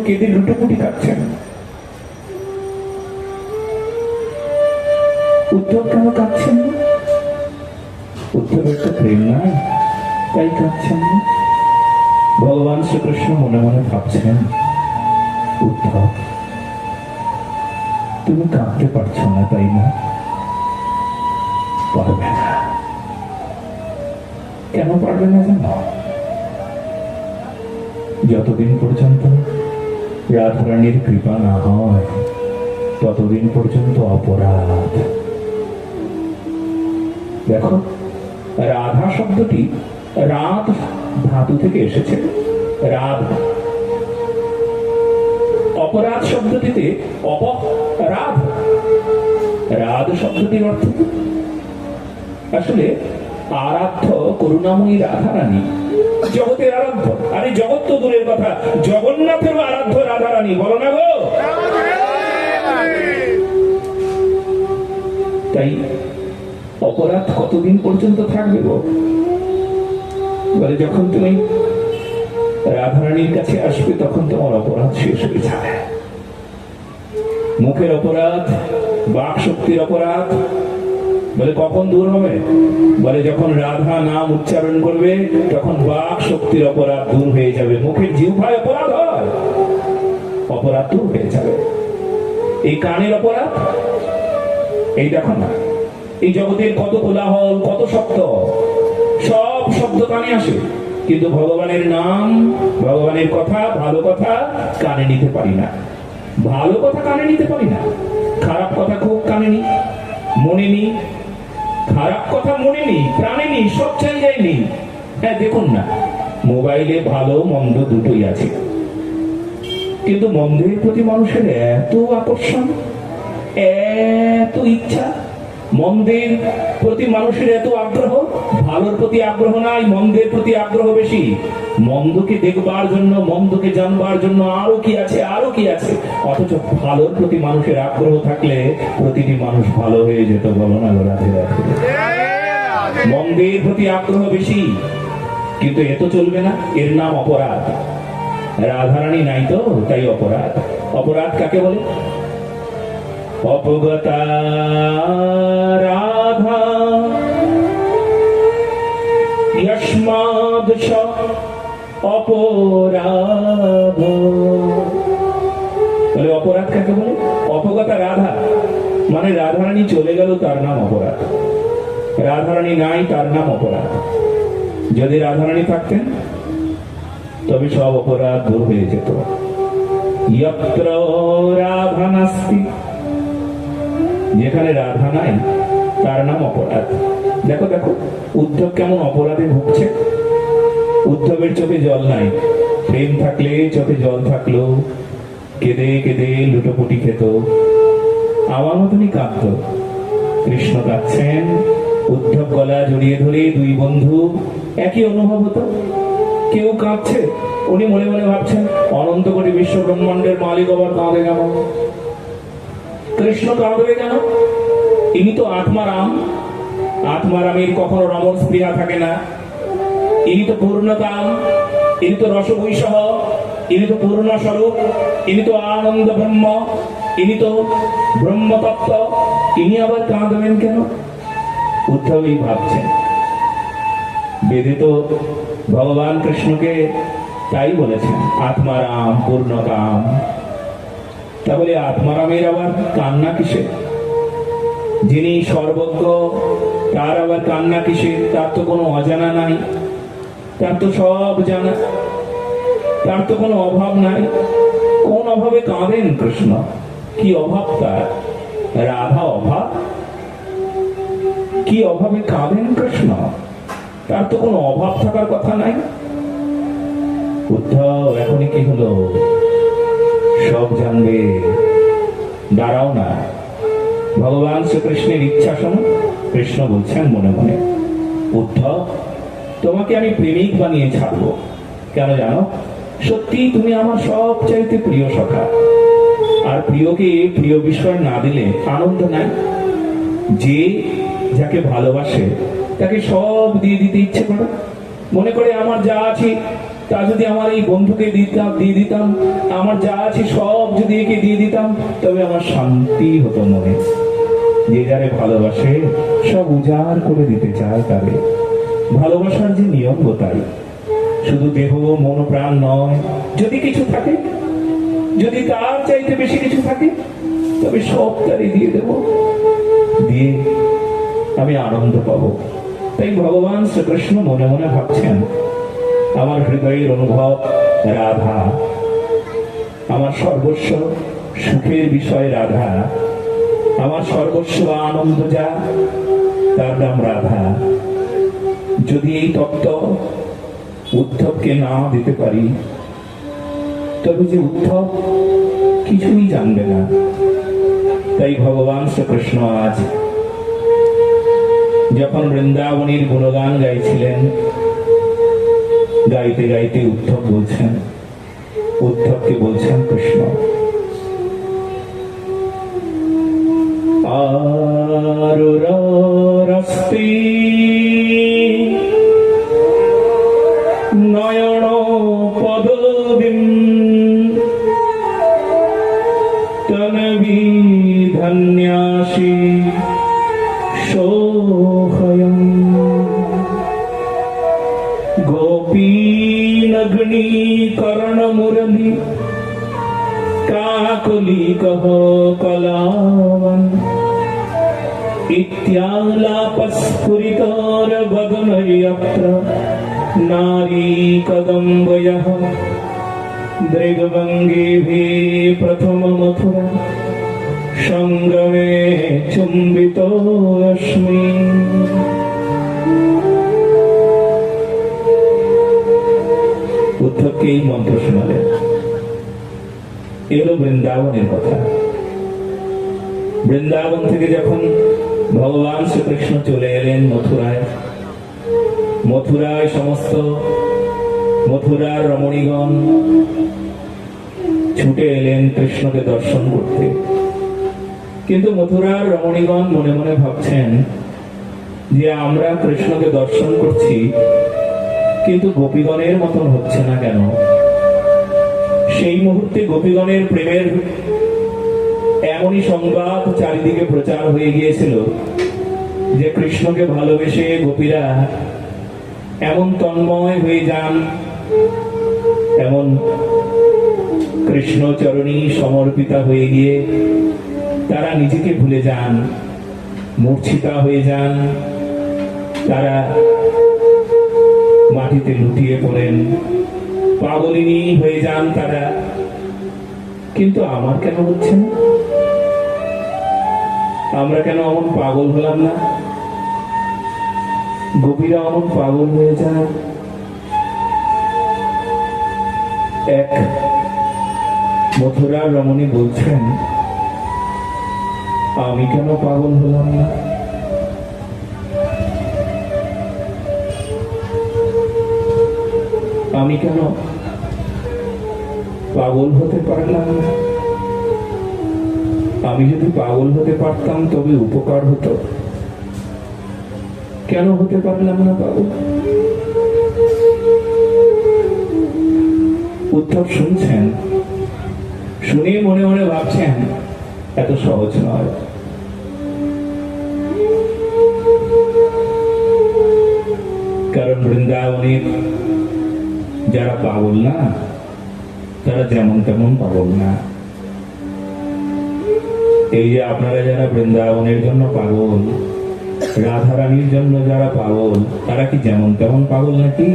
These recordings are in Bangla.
কেঁদে লুটোপুটি কাটছেন। উদ্ধব কেন কাঁদছেন না? উদ্ধবের তো প্রেম নাই, তাই কাঁদছেন না। ভগবান শ্রীকৃষ্ণ মনে মনে ভাবছেন, উদ্ধব তুমি কাঁদতে পারছো না, তাই না? পারবে না। কেন পারবে না জানো? যতদিন পর্যন্ত রাধারানীর কৃপা না হয় ততদিন পর্যন্ত অপরাধ। দেখো, রাধা শব্দটি রাধ ধাতু থেকে এসেছে। রাধ। অপরাধ শব্দটিতে অপরাধ। রাধ শব্দটির অর্থ আসলে আরাধ্য করুণাময়ী রাধারানী, জগতের আরাধ্য। আরে জগৎ তো দূরের কথা, জগন্নাথের আরাধ্য রাধারানী, বলো না গো? তাই অপরাধ কতদিন পর্যন্ত থাকবে গো? বলে যখন তুমি রাধারানীর কাছে আসবে তখন তোমার অপরাধ শেষ হয়ে যাবে। মুখের অপরাধ, বাক শক্তির অপরাধ বলে কখন দূর হবে? বলে যখন রাধা নাম উচ্চারণ করবে তখন বাক শক্তির অপরাধ দূর হয়ে যাবে। মুখের জিহ্বায় অপরাধ হয়, অপরাধ দূর হয়ে যাবে। এই কানের অপরাধ, এই দেখো না, এই জগতের কত কোলাহল, কত শব্দ, সব শব্দ কানে আসে, কিন্তু ভগবানের নাম, ভগবানের কথা, ভালো কথা কানে নিতে পারি না। ভালো কথা কানে নিতে পারি না, খারাপ কথা খুব কানে নি, মনে নি। খারাপ কথা মনে নি, প্রাণে নি, সব জায়গায় নেই। হ্যাঁ দেখুন না, মোবাইলে ভালো মন্দ দুটোই আছে, কিন্তু মন্দের প্রতি মানুষের এত আকর্ষণ, এত ইচ্ছা। মন্দের প্রতি মানুষের এত আগ্রহ, ভালোর প্রতি আগ্রহ নাই, মন্দের প্রতি আগ্রহ বেশি। মন্দকে দেখবার জন্য, মন্দকে জানবার জন্য আরো কি আছে, আরো কি আছে। অথচ ভালোর প্রতি মানুষের আগ্রহ থাকলে প্রতিটি মানুষ ভালো হয়ে যেত, বলো না? রাধে রাধে। মন্দের প্রতি আগ্রহ বেশি, কিন্তু এ তো চলবে না, এর নাম অপরাধ। রাধারানী নাই তো, তাই অপরাধ। অপরাধ কাকে বলে? অপগতা রাধা যস্মাদ অপরাধ। বলে অপরাধ কাকে বলে? অপগতা রাধা মানে রাধারানী চলে গেল তার নাম অপরাধ, রাধারানী নাই তার নাম অপরাধ। যদি রাধারানী থাকতেন তবে সব অপরাধ দূর হয়ে যেত। যত্র রাধা নাস্তি, যেখানে রাধা নাই তার নাম অপরাধ। দেখো দেখো উদ্ধব কেমন অপরাধে ভুগছে। উদ্ধবের চোখে জল নাই, প্রেম থাকলে চোখে জল থাকলো, কেঁদে কেঁদে লুটোপুটি খেত, আমার মতনই কাঁদত। কৃষ্ণ কাঁদছেন, উদ্ধব গলা জড়িয়ে ধরে, দুই বন্ধু একই অনুভব হতো। কেউ কাঁদছে, উনি মনে মনে ভাবছেন অনন্ত কোটি বিশ্ব ব্রহ্মাণ্ডের মালিক আবার কাঁদে কেন? কৃষ্ণ কাঁদবে কেন? ইনি তো আত্মারাম, আত্মারামের কখনো রমণ স্পৃহা থাকে না। ইনি তো পূর্ণকাম, ইনি তো রসবৈষহ, ইনি তো পূর্ণ স্বরূপ, ইনি তো আনন্দ ব্রহ্ম, ইনি তো ব্রহ্মতত্ত্ব, ইনি আবার কাঁদবেন কেন? উদ্ধবই ভাবছেন। বেদে তো ভগবান কৃষ্ণকে তাই বলেছেন, আত্মারাম পূর্ণকাম। তাহলে আত্মারামের আবার কান্না কিসে? যিনি সর্বজ্ঞ তার আবার কান্না কিসে? তার তো কোনো অজানা নাই, তার তো সব জানা, তার তো কোনো অভাব নাই। কোন অভাবে কাঁদেন কৃষ্ণ? কি অভাব তার? রাধা অভাব? কি অভাবে কাঁদেন কৃষ্ণ? তার তো কোনো অভাব থাকার কথা নাই। উদ্ধব এখনই কি হলো? সব জানবে, দাঁড়াও না। ভগবান শ্রীকৃষ্ণের ইচ্ছা শোনো। কৃষ্ণ বলছেন মনে মনে, উদ্ধব তোমাকে আমি প্রেমিক বানিয়ে ছাড়বো। কেন জানো? সত্যি তুমি আমার সবচাইতে প্রিয় সখা, আর প্রিয়কে প্রিয় বিষয় না দিলে আনন্দ নাই। যে যাকে ভালোবাসে তাকে সব দিয়ে দিতে ইচ্ছে করে, মনে করে আমার যা আছে তা যদি আমার এই বন্ধুকে দিয়ে দিতাম, আমার যা আছে সব যদি একে দিয়ে দিতাম, তবে আমার শান্তি হতো মনে। যে যারে ভালোবাসে সব উজাড় করে দিতে চায় তারে। ভালোবাসার যে নিয়ম তাই, শুধু দেহ মন প্রাণ নয়। যদি কিছু থাকে, যদি তার চাইতে বেশি কিছু থাকে, তবে সব তারই দিয়ে দেব, দিয়ে আমি আনন্দ পাবো। তাই ভগবান শ্রীকৃষ্ণ মনে মনে ভাবছেন, আমার হৃদয়ের অনুভব রাধা, আমার সর্বস্ব সুখের বিষয় রাধা, আমার সর্বস্ব আনন্দ যা, তার নাম রাধা। যদি এই তত্ত্ব উদ্ধবকে না দিতে পারি, তবে যে উদ্ধব কিছুই জানবে না। তাই ভগবান শ্রীকৃষ্ণ আজ যখন বৃন্দাবনীর গুণগান গাইছিলেন, গাইতে গাইতে উদ্ধব বলছেন, উদ্ধবকে বলছেন কৃষ্ণ, আরুরস্তি নয়ন পদবিম তনবি ধন্যাসি সোহয়ম গোপীনগ্নি কর্ণমুরলী কাকলি কহ কলাবন ইত্যালাপস্ফুরিতর বদনয়ত্র নারী কদম্বয়ঃ দৃগভঙ্গিভিঃ প্রথম মথুরা সংগমে চুম্বিতোऽস্মি। উদ্ধবকে এই মন্ত্র শোনালেন। এলো বৃন্দাবনের কথা। বৃন্দাবন থেকে যখন ভগবান শ্রীকৃষ্ণ চলে এলেন মথুরায়, মথুরায় সমস্ত মথুরার রমণীগণ ছুটে এলেন কৃষ্ণকে দর্শন করতে। কিন্তু মথুরার রমণীগণ মনে মনে ভাবছেন যে আমরা কৃষ্ণকে দর্শন করছি, কিন্তু গোপীগণের মতন হচ্ছে না কেন? সেই মুহূর্তে গোপীগণের প্রেমের এমনই সংবাদ চারিদিকে প্রচার হয়ে গিয়েছিল যে কৃষ্ণকে ভালোবেসে গোপীরা এমন তন্ময় হয়ে যান, এমন কৃষ্ণ চরণী সমর্পিতা হয়ে গিয়ে তারা নিজেকে ভুলে যান, মূর্ছিতা হয়ে যান, তারা মাটিতে লুটিয়ে পড়েন, পাগলিনী হয়ে যান তারা। কিন্তু আমার কেন হচ্ছে না? আমরা কেন অমন পাগল হলাম না? গোপীরা অমন পাগল হয়ে যায়। এক মথুরার রমণী বলছেন, আমি কেন পাগল হলাম না? আমি কেন পাগল হতে পারলাম না? আমি যদি পাগল হতে পারতাম তবে উপকার হতো। কেন হতে পারলাম না পাগল? উদ্ধব শুনছেন, শুনে মনে মনে ভাবছেন এত সহজ নয়। কারণ বৃন্দাবনের যারা পাগল না, তারা যেমন তেমন পাগল না। এই যে আপনারা যারা বৃন্দাবনের জন্য পাগল, রাধারানীর জন্য যারা পাগল, তারা কি যেমন তেমন পাগল নাকি?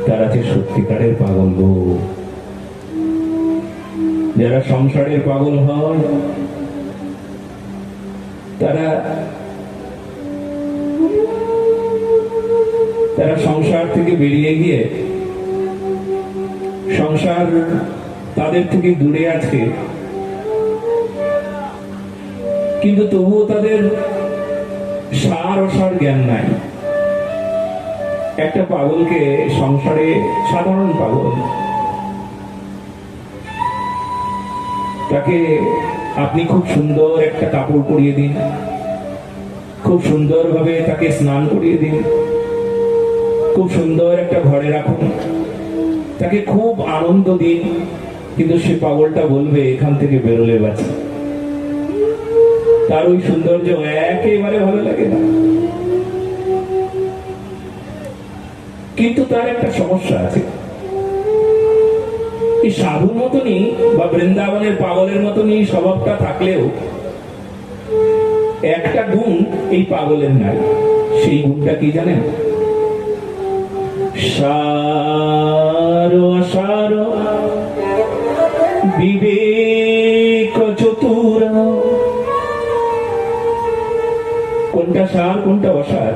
তারা যে সত্যিকারের পাগল গো। যারা সংসারের পাগল হয়, তারা সংসার থেকে বেরিয়ে গিয়ে, সংসার তাদের থেকে দূরে আছে, কিন্তু তবুও তাদের সার অসার জ্ঞান নাই। একটা পাগলকে সংসারে, সাধারণ পাগল, তাকে আপনি খুব সুন্দর একটা কাপড় পরিয়ে দিন, খুব সুন্দরভাবে তাকে স্নান করিয়ে দিন, খুব সুন্দর একটা ঘরে রাখুন, তাকে খুব আনন্দ দিন, কিন্তু সে পাগলটা বলবে এখান থেকে বেরোলে বাঁচি। তার ওই সৌন্দর্য একেবারে ভালো লাগে না। কিন্তু তার একটা সমস্যা আছে, এই সাধুর মতনই বা বৃন্দাবনের পাগলের মতনই স্বভাবটা থাকলেও একটা গুণ এই পাগলের নাই। সেই গুণটা কি জানেন? সার অসার বিবেক চতুর। কোনটা সার কোনটা অসার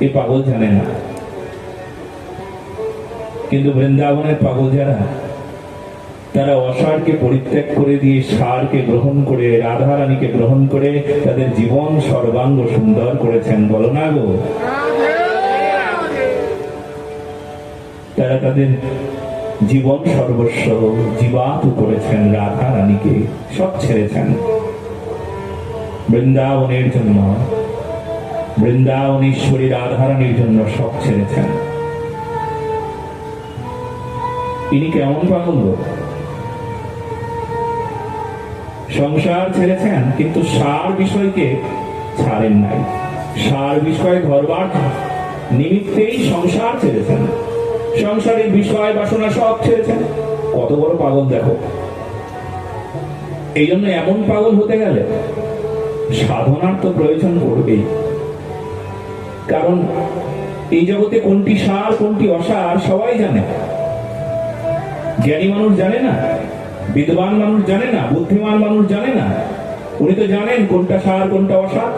এই পাগল জানে না। কিন্তু বৃন্দাবনের পাগল যারা, তারা অসারকে পরিত্যাগ করে দিয়ে সারকে গ্রহণ করে, রাধারানীকে গ্রহণ করে তাদের জীবন সর্বাঙ্গ সুন্দর করেছেন। বলো না গো? তারা তাদের জীবন সর্বস্ব জীবাতু করেছেন, রাধারানীকে সব ছেড়েছেন বৃন্দাবনের জন্য, বৃন্দাবনেশ্বরী রাধারানীর জন্য সব ছেড়েছেন। তিনি কেমন পাগল? সংসার ছেড়েছেন কিন্তু সার বিষয়কে ছাড়েন নাই। সার বিষয় ধরবার নিমিত্তেই সংসার ছেড়েছেন, সংসারের বিষয় বাসনা সব ছেড়েছেন। কত বড় পাগল দেখো। এই জন্য এমন পাগল হতে গেলে সাধনার তো প্রয়োজন পড়বেই। কারণ এই জগতে কোনটি সার কোনটি অসার সবাই জানে। জ্ঞানী মানুষ জানে না, বিদ্বান মানুষ জানে না, বুদ্ধিমান মানুষ জানে না। উনি তো জানেন কোনটা সার কোনটা অসার।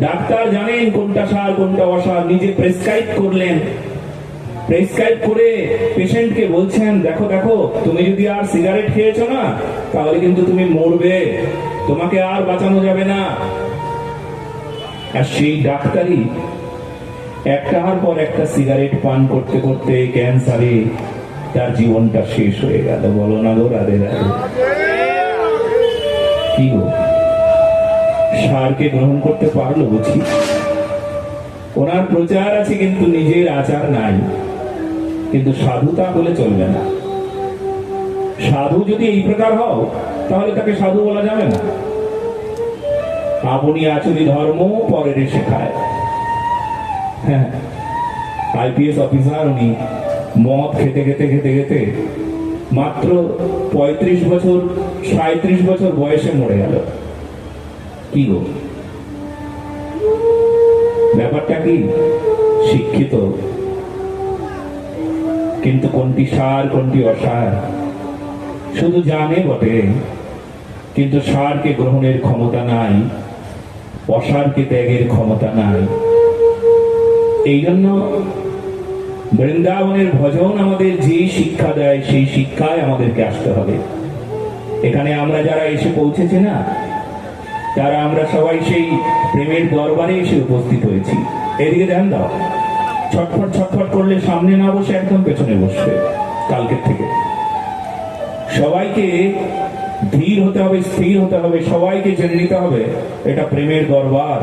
ডাক্তার জানেন কোনটা সার কোনটা অসার, নিজে প্রেসক্রাইব করলেন, প্রেসক্রাইব করে পেশেন্টকে বলছেন দেখো দেখো তুমি যদি আর সিগারেট খেয়েছো না তাহলে কিন্তু তুমি মরবে, তোমাকে আর বাঁচানো যাবে না। আর সেই ডাক্তারই একটার পর একটা সিগারেট পান করতে করতে ক্যান্সারে তার জীবনটা শেষ হয়ে গেল। বলো না গো? রাধে রাধে। কি গো, সারকে গ্রহণ করতে পারলো বুঝি? ওনার প্রচার আছে কিন্তু নিজের আচার নাই। কিন্তু সাধুতা বলে চলবে না। সাধু যদি এই প্রকার হও তাহলে তাকে সাধু বলা যাবে না। আপনি আচরি ধর্ম পরের শেখায়। হ্যাঁ, আইপিএস অফিসার উনি মদ খেতে খেতে খেতে খেতে মাত্র 35 বছর 37 বছর বয়সে মরে গেল। কি গো, ব্যাপারটা কি? শিক্ষিত কিন্তু কোনটি সার কোনটি অসার শুধু জানে বটে, কিন্তু সারকে গ্রহণের ক্ষমতা নাই, অসারকে ত্যাগের ক্ষমতা নাই। এই জন্য বৃন্দাবনের ভজন আমাদের যে শিক্ষা দেয় সেই শিক্ষায় আমাদেরকে আসতে হবে। এখানে আমরা যারা এসে পৌঁছেছি না, তারা আমরা সবাই সেই প্রেমের দরবারে এসে উপস্থিত হয়েছি। এদিকে ধ্যান দাও, ছটফট ছটফট করলে সামনে না বসে একদম পেছনে বসবে। কালকের থেকে সবাইকে ধীর হতে হবে, স্থির হতে হবে, সবাইকে জেনে নিতে হবে এটা প্রেমের দরবার।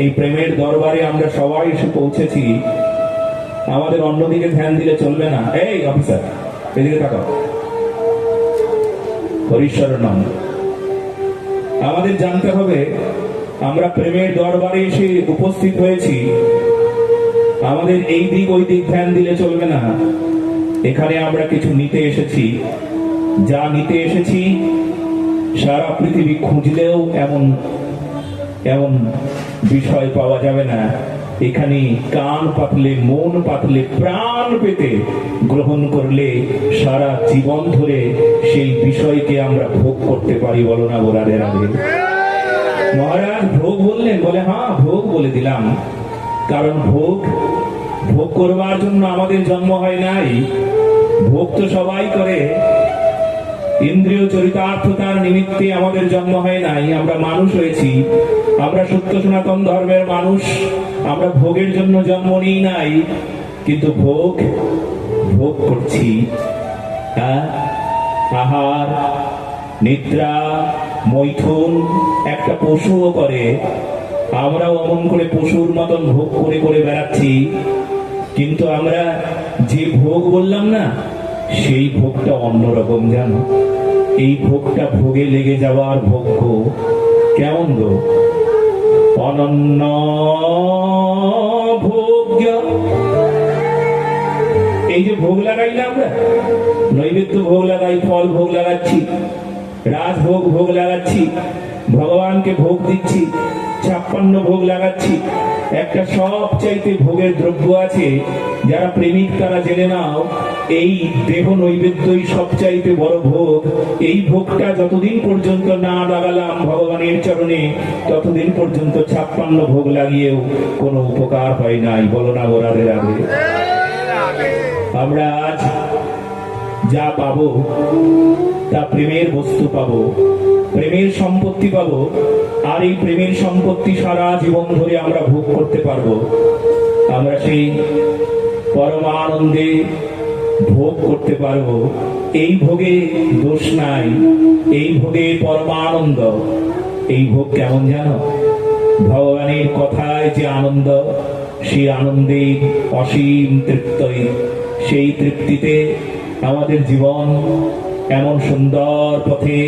এই প্রেমের দরবারে আমরা সবাই এসে পৌঁছেছি। আমাদের অন্যদিকে ধ্যান দিলে চলবে না। এই অফিসার, এদিকে তাকাও। হরিশ্বর নাম আমাদের জানতে হবে আমরা প্রেমের দরবারে এসে উপস্থিত হয়েছি। আমাদের এই দিক ওই দিক ধ্যান দিলে চলবে না। এখানে আমরা কিছু নিতে এসেছি। যা নিতে এসেছি সারা পৃথিবী খুঁজলেও এমন এমন বিষয় পাওয়া যাবে না। এখানে কান পাতলে, মন পাতলে, প্রাণ পেতে গ্রহণ করলে সারা জীবন ধরে সেই বিষয়কে আমরা ভোগ করতে পারি। বলো না গো? রাধে রাধে। মহারাজ ভোগ বললেন, বলে হ্যাঁ ভোগ বলে দিলাম। কারণ ভোগ ভোগ করবার জন্য আমাদের জন্ম হয় নাই। ভোগ তো সবাই করে, ইন্দ্রিয় চরিতার্থতার নিমিত্তে আমাদের জন্ম হয় নাই। আমরা মানুষ হয়েছি, আমরা সত্য সনাতন ধর্মের মানুষ। আমরা ভোগের জন্য জন্ম নিই নাই, কিন্তু ভোগ ভোগ করছি। আহার, নিদ্রা, মৈথুন একটা পশুও করে, আমরাও অমন করে পশুর মতন ভোগ করে করে বেড়াচ্ছি। কিন্তু আমরা যে ভোগ বললাম না, সেই ভোগটা অন্যরকম জানো। এই ভোগটা ভোগে লেগে যাওয়ার ভোগ্য কেমন গো? অনন্য ভোগ্য। এই যে ভোগ লাগাই না আমরা, নৈবেদ্য ভোগ লাগাই, ফল ভোগ লাগাচ্ছি, রাজভোগ ভোগ লাগাচ্ছি, ভগবানকে ভোগ দিচ্ছি, 56 ভোগ লাগাচ্ছি। একটা সব চাইতে ভোগের দ্রব্য আছে, যারা প্রেমিক তারা জেনে নাও, এই দেহ নৈবেদ্যই সব চাইতে বড় ভোগ। এই ভোগটা যতদিন পর্যন্ত না লাগালাম ভগবানের চরণে, ততদিন পর্যন্ত 56 ভোগ লাগিয়েও কোনো উপকার হয় নাই। বলো না গো রাধে রাধে। আমরা আজ যা পাবো তা প্রেমের বস্তু পাবো, প্রেমের সম্পত্তি পাবো। আর এই প্রেমের সম্পত্তি সারা জীবন ধরে আমরা ভোগ করতে পারবো। আমরা সেই পরমানন্দে ভোগ করতে পারবো। এই ভোগে দোষ নাই, এই ভোগে পরমানন্দ। এই ভোগ কেমন জানো? ভগবানের কথায় যে আনন্দ, সেই আনন্দে অসীম তৃপ্তি। সেই তৃপ্তিতে আমাদের জীবন এমন সুন্দর পথে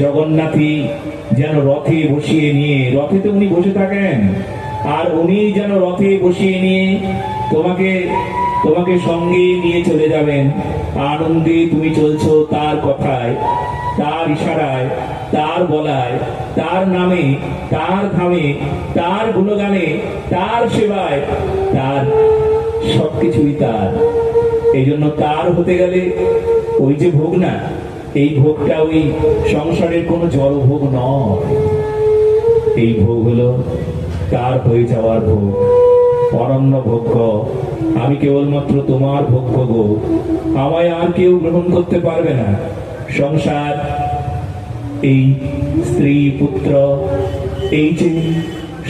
জগন্নাথী যেন রথে বসিয়ে নিয়ে, রথে তো উনি বসে থাকেন, আর উনি যেন রথে বসিয়ে নিয়ে তোমাকে সঙ্গে নিয়ে চলে যাবেন। আনন্দে তুমি চলছো তার কথায়, তার ইশারায়, তার বলায়, তার নামে, তার ধামে, তার গুণগানে, তার সেবায়, তার সবকিছুই তার। এই জন্য তার হতে গেলে ওই যে ভোগ না, এই ভোগটা ওই সংসারের কোনো জড় ভোগ নয়। এই ভোগ হলো তার হয়ে যাওয়ার ভোগ, অনন্য ভোগ্য। আমি কেবলমাত্র তোমার ভোগ্য গো, আমায় আর কেউ গ্রহণ করতে পারবে না। সংসার, এই স্ত্রী পুত্র, এই যে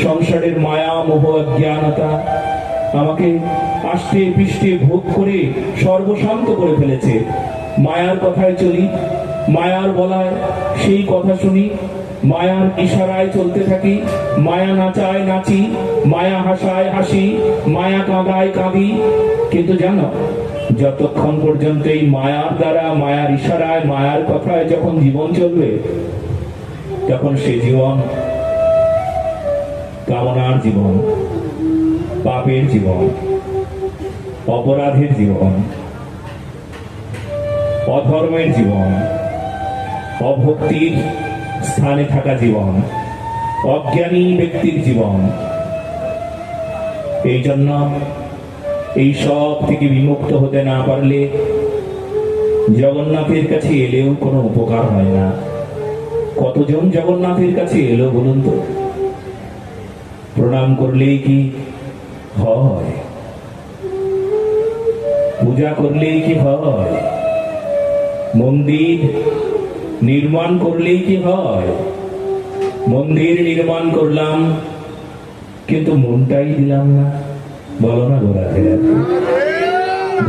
সংসারের মায়া মোহ অজ্ঞানতা আমাকে আষ্টে পৃষ্ঠে ভোগ করে সর্বশান্ত করে ফেলেছে। মায়ার কথায় চলি, মায়ার বলায় সেই কথা শুনি, মায়ার ইশারায় চলতে থাকি, মায়া নাচায় নাচি, মায়া হাসায় হাসি, মায়া কাঁদায় কাঁদি। কিন্তু জানো, যতক্ষণ পর্যন্ত এই মায়ার দ্বারা, মায়ার ইশারায়, মায়ার কথায় যখন জীবন চলবে, তখন সে জীবন কামনার জীবন, পাপের জীবন, অপরাধের জীবন, অধর্মের জীবন, অভক্তির স্থানে থাকা জীবন, অজ্ঞানী ব্যক্তির জীবন। এই জন্য এই সব থেকে বিমুক্ত হতে না পারলে জগন্নাথের কাছে এলেও কোনো উপকার হয় না। কতজন জগন্নাথের কাছে এলো বলুন তো? প্রণাম করলেই কি হয়? পূজা করলেই কি হয়? মন্দির নির্মাণ করলেই কি হয়? মন্দির নির্মাণ করলাম, কিন্তু মনটাই দিলাম না। বলো না গোরাতে।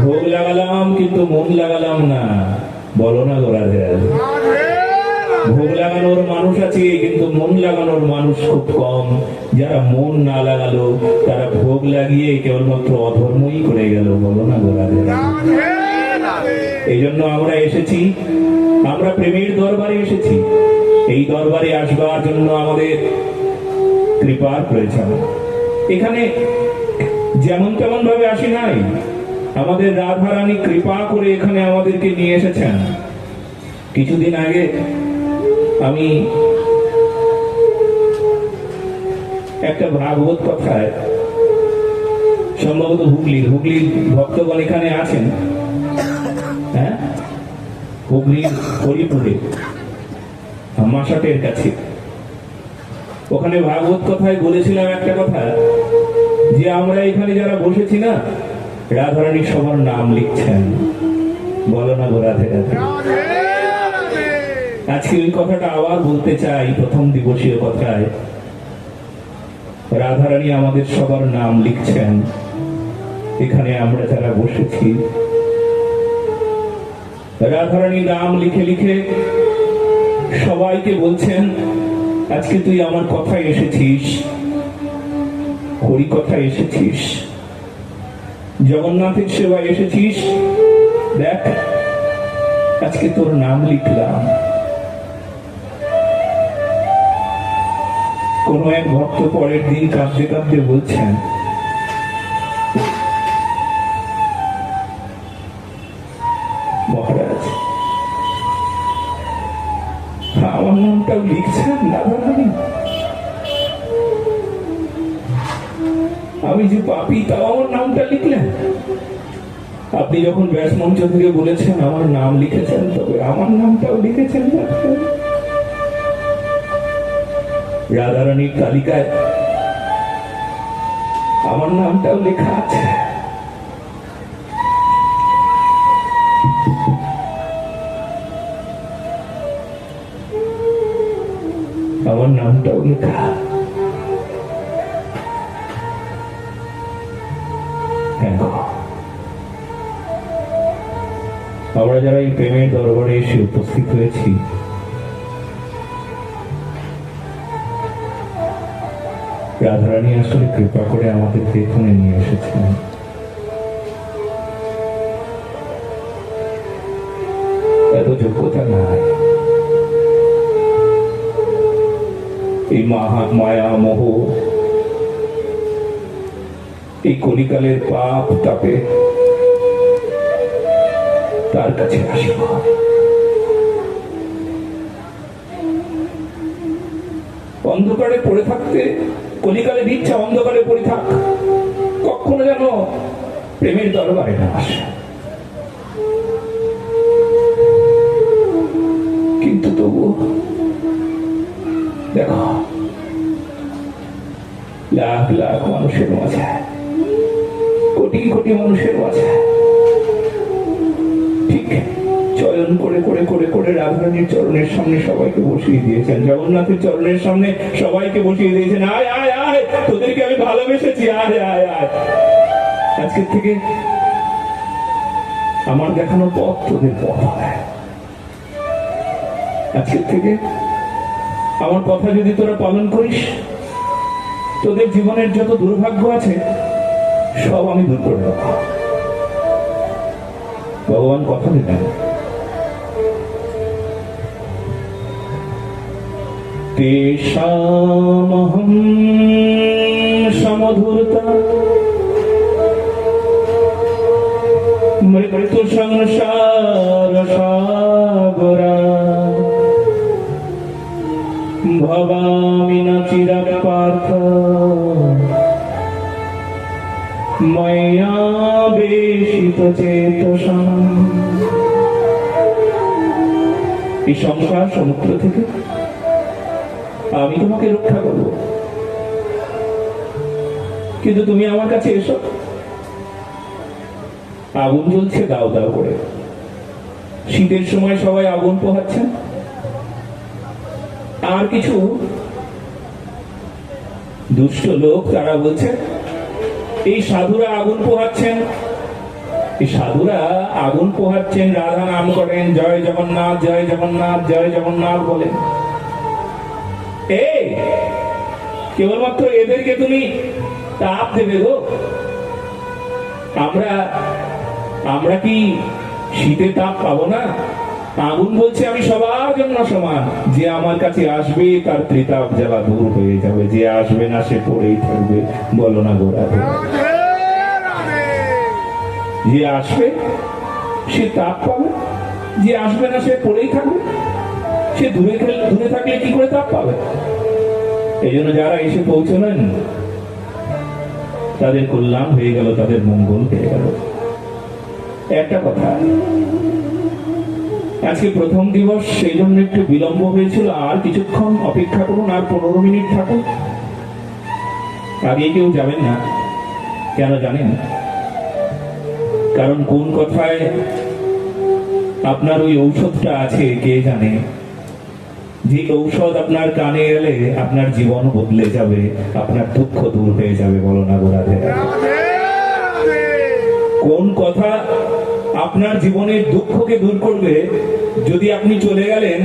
ভোগ লাগালাম, কিন্তু মন লাগালাম না। বলো না গোরাতে। ভোগ লাগানোর মানুষ আছে, কিন্তু মন লাগানোর মানুষ খুব কম। যারা মন না লাগালো, তারা ভোগ লাগিয়ে কেবলমাত্র অধর্মই করে গেল। বলো না গোরাতে। এই জন্য আমরা এসেছি, আমরা প্রেমের দরবারে এসেছি। এই দরবারে আসবার জন্য আমাদের কৃপার প্রয়োজন। এখানে যেমন তেমন ভাবে আসি নাই, আমাদের রাধারানী কৃপা করে এখানে আমাদেরকে নিয়ে এসেছেন। কিছুদিন আগে আমি একটা ভাগবত কথায়, সম্ভবত হুগলির ভক্তগণ এখানে আছেন, হ্যাঁ, হুগলির হরিপুরে মাসাটের কাছে, ওখানে ভাগবত কথায় বলেছিলাম একটা কথা, যে আমরা এখানে যারা বসেছি না, রাধারানী সবার নাম লিখছেন। বলো না গো রাধে রাধে। আজকে ওই কথাটা আবার বলতে চাই, প্রথম দিবসীয় কথায় রাধারানী আমাদের সবার নাম লিখছেন। এখানে আমরা যারা বসেছি, রাধারানী নাম লিখে লিখে সবাইকে বলছেন আজকে তুই আমার কথায় এসেছিস, হরি কথায় এসেছিস, জগন্নাথের সেবায় এসেছিস, দেখ আজকে তোর নাম লিখলাম। কোন এক ভক্ত পরের দিন কাঁদতে কাঁদতে বলছেন, মহারাজ আমার নামটাও লিখছেন রাধারানী? আমি যে পাপী তাও আমার নামটা লিখলেন? আপনি যখন ব্যাস মঞ্চ থেকে বলেছেন আমার নাম লিখেছেন, তবে আমার নামটাও লিখেছেন। রাধারানীর তালিকায় আমার নামটাও লেখা আছে। আমার নামটাও লেখা। আমরা যারা এই প্রেমের দরবারে এসে উপস্থিত হয়েছি, রাধারানী আসলে কৃপা করে আমাদের এখানে নিয়ে এসেছেন। এত যোগ্যতা নাই। এই মায়া মোহ, এই কলিকালের পাপ তাপে তার কাছে আসিব। অন্ধকারে পড়ে থাকতে কলিকালের ইচ্ছা অন্ধকারে পড়ে থাক, কখনো যেন প্রেমের দরবারে না আসে। কিন্তু তবু দেখো লাখ লাখ মানুষের মাঝে, কোটি কোটি মানুষের মাঝে ঠিক চয়ন করে করে করে করে রাধারানীর চরণের সামনে সবাইকে বসিয়ে দিয়েছেন, জগন্নাথের চরণের সামনে সবাইকে বসিয়ে দিয়েছেন। আয় আয় আয়, তোদেরকে আমি ভালোবেসেছি, আয় আয় আয়। আজকের থেকে আমার দেখানো পথ তোদের পথ হয়। আজকের থেকে আমার কথা যদি তোরা পালন করিস, তোদের জীবনের যত দুর্ভাগ্য আছে সব আমি দূর করে দেব। ভগবান কথা দিলেন, তেষামহং সমধূর্তা মৃত্যু সংসার সাগরা ভবামি ন চিরাৎ পার্থ ময়্যাবেশিত চেতসা। এই সংসার সমুদ্র থেকে আমি তোমাকে রক্ষা করব, কিন্তু তুমি আমার কাছে এসো। আগুন জ্বলছে দাও দাও করে, শীতের সময় সবাই আগুন পোহাচ্ছেন, আর কিছু দুষ্ট লোক তারা বলছে এই সাধুরা আগুন পোহাচ্ছেন, এই সাধুরা আগুন পোহাচ্ছেন, রাধা নাম করেন, জয় জগন্নাথ জয় জগন্নাথ জয় জগন্নাথ বলেন। এই কেবলমাত্র এদেরকে তুমি তাপ দেবে গো? আমরা কি শীতে তাপ পাবো না? আগুন বলছে আমি সবার জন্য সমান, যে আমার কাছে আসবে তার ত্রিতাপ জ্বালা দূর হয়ে যাবে, যে আসবে না সে পড়েই থাকবে। বলো না গোরা? যে আসবে সে তাপ পাবে, যে আসবে না সে পড়েই থাকবে। সে দূরে থাকলে কি করে তাপ পাবে? এই জন্য যারা এসে পৌঁছলেন তাদের কল্যাণ হয়ে গেল, তাদের মঙ্গল হয়ে গেল। একটা কথা, আজকে প্রথম দিবস, সেই জন্য একটু বিলম্ব হয়েছিল। আর কিছুক্ষণ অপেক্ষা করুন, আর 15 মিনিট থাকুন। আগে কেউ যাবেন না, কেন জানেন? কারণ কোন কথায় আপনার ওই ঔষধটা আছে কে জানে। যে ঔষধ আপনার কানে এলে আপনার জীবন বদলে যাবে, আপনার দুঃখ দূর হয়ে যাবে। বলো না গোরাধে? কোন কথা আপনার জীবনের দুঃখকে দূর করবে যদি আপনি চলে গেলেন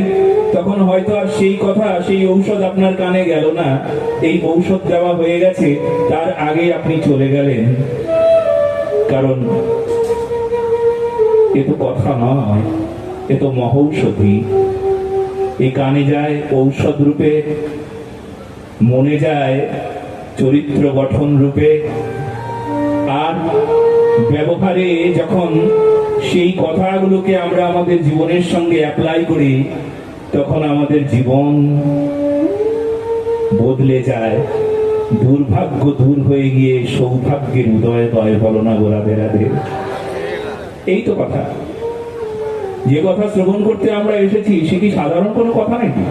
তখন হয়তো আর সেই কথা, সেই ঔষধ আপনার কানে গেল না। এই ঔষধ দেওয়া হয়ে গেছে, তার আগে আপনি চলে গেলেন। কারণ এ তো কথা নয়, এ তো মহৌষধি। এই কানে যায় ঔষধ রূপে, মনে যায় চরিত্র গঠন রূপে, আর ব্যবহারে যখন সেই কথাগুলোকে আমরা আমাদের জীবনের সঙ্গে অ্যাপ্লাই করি, তখন আমাদের জীবন বদলে যায়। দুর্ভাগ্য দূর হয়ে গিয়ে সৌভাগ্যের উদয় হয়। বলো না গো রাধে রাধে? এই তো কথা। যে কথা শ্রবণ করতে আমরা এসেছি, সে কি সাধারণ কোনো কথা নাকি?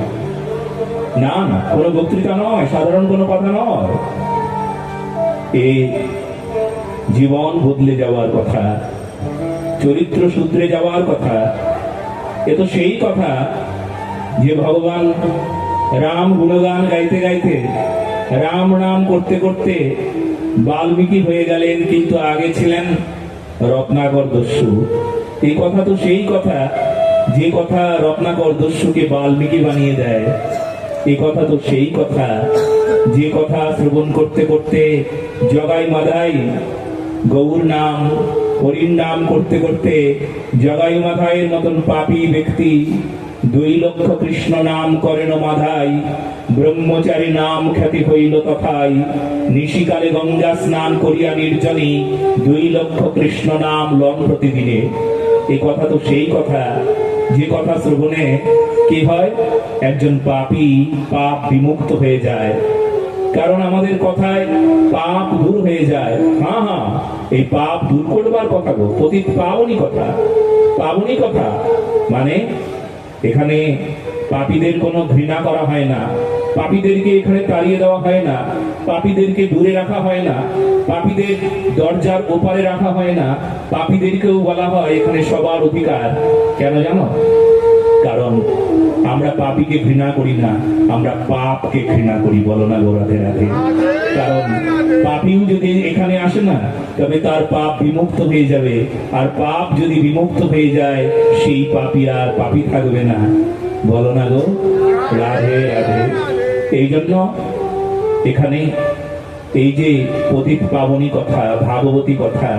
না না, কোনো বক্তৃতা নয়, সাধারণ কোনো কথা নয়। এই জীবন বদলে যাওয়ার কথা, চরিত্র শুধরে যাওয়ার কথা। এ তো সেই কথা যে ভগবান রাম গুণগান গাইতে গাইতে, রাম নাম করতে করতে বাল্মীকি হয়ে গেলেন, কিন্তু আগে ছিলেন রত্নাকর দস্যু। এই কথা তো সেই কথা যে কথা রত্নাকর দস্যুকে বাল্মীকি বানিয়ে দেয়। এই কথা তো সেই কথা যে কথা শ্রবণ করতে করতে জগাই মাধাই গৌর নাম, হরির নাম করতে করতে জগাই মাধাইয়ের মতন পাপী ব্যক্তি 2 লক্ষ কৃষ্ণ নাম করেন মাধাই, ব্রহ্মচারী নাম খ্যাতি হইল তথাই, নিশিকালে গঙ্গা স্নান করিয়া নির্জনী 2 লক্ষ কৃষ্ণ নাম লন প্রতিদিনে। এই কথা তো সেই কথা যে কথা শ্রবণে কি হয়? একজন পাপী পাপ বিমুক্ত হয়ে যায়। কারণ আমাদের কথায় পাপ দূর হয়ে যায়। হ্যাঁ হ্যাঁ, এই পাপ দূর করবার কথা গো, পতিত পাবনী কথা। পাবনী কথা মানে এখানে পাপীদের কোনো ঘৃণা করা হয় না, পাপীদেরকে এখানে তাড়িয়ে দেওয়া হয় না, পাপীদেরকে দূরে রাখা হয় না, পাপীদের দরজার ওপারে রাখা হয় না, পাপীদেরকেও বলা হয় এখানে সবার অধিকার। কেন জানো? কারণ আমরা পাপীকে ঘৃণা করি না, আমরা পাপকে ঘৃণা করি। বলো না গো রাধে রাধে? কারণ পাপীও যদি এখানে আসে না, তবে তার পাপ বিমুক্ত হয়ে যাবে। আর পাপ যদি বিমুক্ত হয়ে যায়, সেই পাপী আর পাপী থাকবে না। বলো না গো রাধে রাধে? এই জন্য এখানে এই যে পতিত পাবনী কথা, ভাগবতী কথা,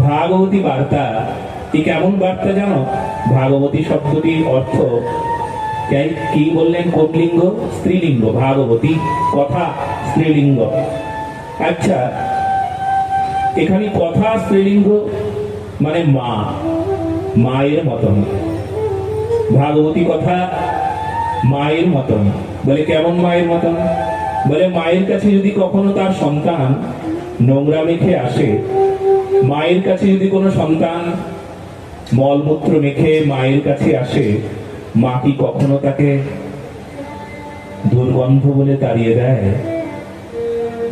ভাগবতী বার্তা, এই কেমন বার্তা জানো? ভাগবতী শব্দটির অর্থ কি বললেন? কোটলিঙ্গ, স্ত্রীলিঙ্গ। ভাগবতী কথা স্ত্রীলিঙ্গ। আচ্ছা, এখানে কথা স্ত্রীলিঙ্গ মানে মা, মায়ের মতন। ভাগবতী কথা মায়ের মতন। বলে কেমন মায়ের মতন? বলে মায়ের কাছে যদি কখনো তার সন্তান নোংরা মেখে আসে, মায়ের কাছে যদি কোনো সন্তান মলমূত্র মেখে মায়ের কাছে আসে, মা কি কখনো তাকে দুর্গন্ধ বলে তাড়িয়ে দেয়?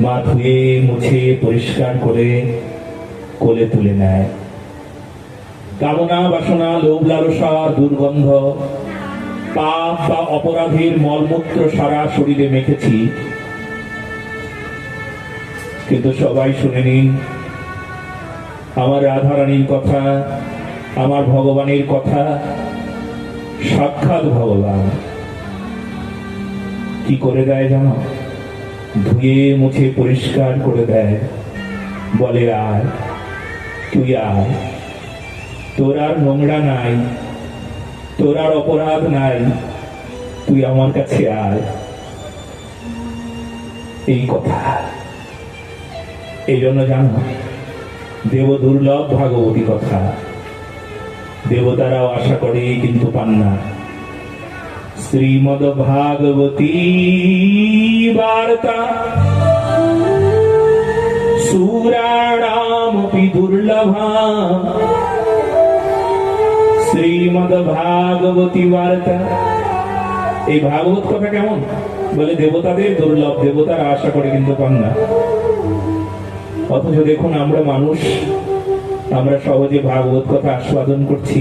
মা ধুয়ে মুছে পরিষ্কার করে কোলে তুলে নেয়। কামনা বাসনা লোভ লালসা দুর্গন্ধ পাপ বা অপরাধের মলমূত্র সারা শরীরে মেখেছি, কিন্তু সবাই শুনে নিন আমার রাধারানীর কথা, আমার ভগবানের কথা। সাক্ষাৎ ভগবান কি করে দেয় জানো? ধুয়ে মুছে পরিষ্কার করে দেয়। বলে আয়, তুই আয়, তোর আর নোংরা নাই, তোর আর অপরাধ নাই, তুই আমার কাছে আয়। এই কথা। এই জন্য জানো দেব দুর্লভ ভাগবতী কথা। দেবতারাও আশা করে কিন্তু পান না। শ্রীমদ ভাগবতী বার্তা সুরাণামপি দুর্লভা। শ্রীমদ ভাগবতী বার্তা। এই ভাগবত কথা কেমন? বলে দেবতাদের দুর্লভ, দেবতারা আশা করে কিন্তু পান না। অথচ দেখুন আমরা মানুষ, আমরা সহজে ভাগবত কথা আস্বাদন করছি।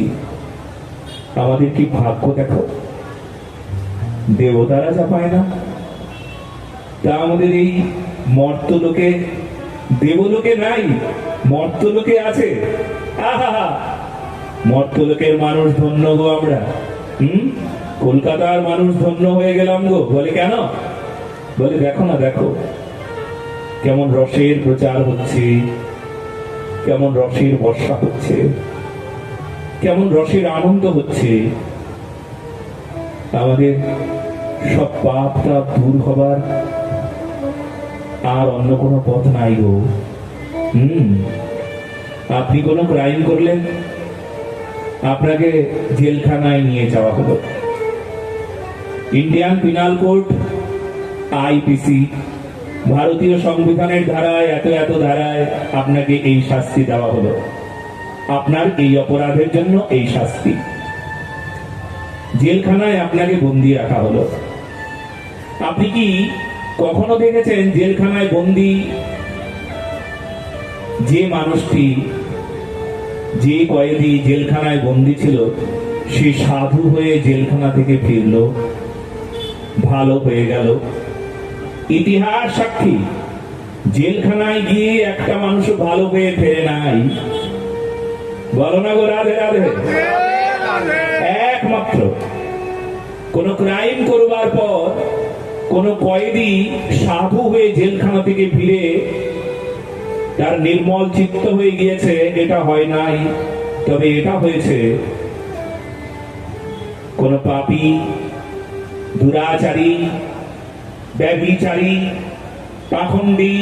আমাদের কি ভাগ্য দেখো, দেবতারা যা পায় না তা আমাদের এই মর্তলোকে, দেবলোকে নাই, মর্তলোকে আছে। আহা, মর্তলোকের মানুষ ধন্য গো আমরা। কলকাতার মানুষ ধন্য হয়ে গেলাম গো। বলে কেন? বলে দেখো না, দেখো কেমন রসের প্রচার হচ্ছে, কেমন রসের বর্ষা হচ্ছে, কেমন রসের আনন্দ হচ্ছে। আমাদের সব পাপটা দূর হবার আর অন্য কোনো পথ নাই গো। আপনি কোনো ক্রাইম করলেন, আপনাকে জেলখানায় নিয়ে যাওয়া হলো। ইন্ডিয়ান পিনাল কোড, আইপিসি, ভারতীয় সংবিধানের ধারায় এত এত ধারায় আপনাকে এই শাস্তি দেওয়া হলো। আপনার এই অপরাধের জন্য এই শাস্তি, জেলখানায় আপনাকে বন্দি রাখা হলো। আপনি কি কখনো দেখেছেন জেলখানায় বন্দি যে মানুষটি, যে কয়েদি জেলখানায় বন্দি ছিল, সে সাধু হয়ে জেলখানা থেকে ফিরল, ভালো হয়ে গেল? ইতিহাস সাক্ষী, জেলখানায় গিয়ে একটা মানুষ ভালো হয়ে ফেরে নাই। বলো না গো রাধে রাধে। একমাত্র কোন ক্রাইম করবার পর কোন কয়েদি সাধু হয়ে জেলখানা থেকে ফিরে তার নির্মল চিত্ত হয়ে গিয়েছে, এটা হয় নাই। তবে এটা হয়েছে কোন পাপী, দুরাচারী, ব্যভিচারী, পাখণ্ডী,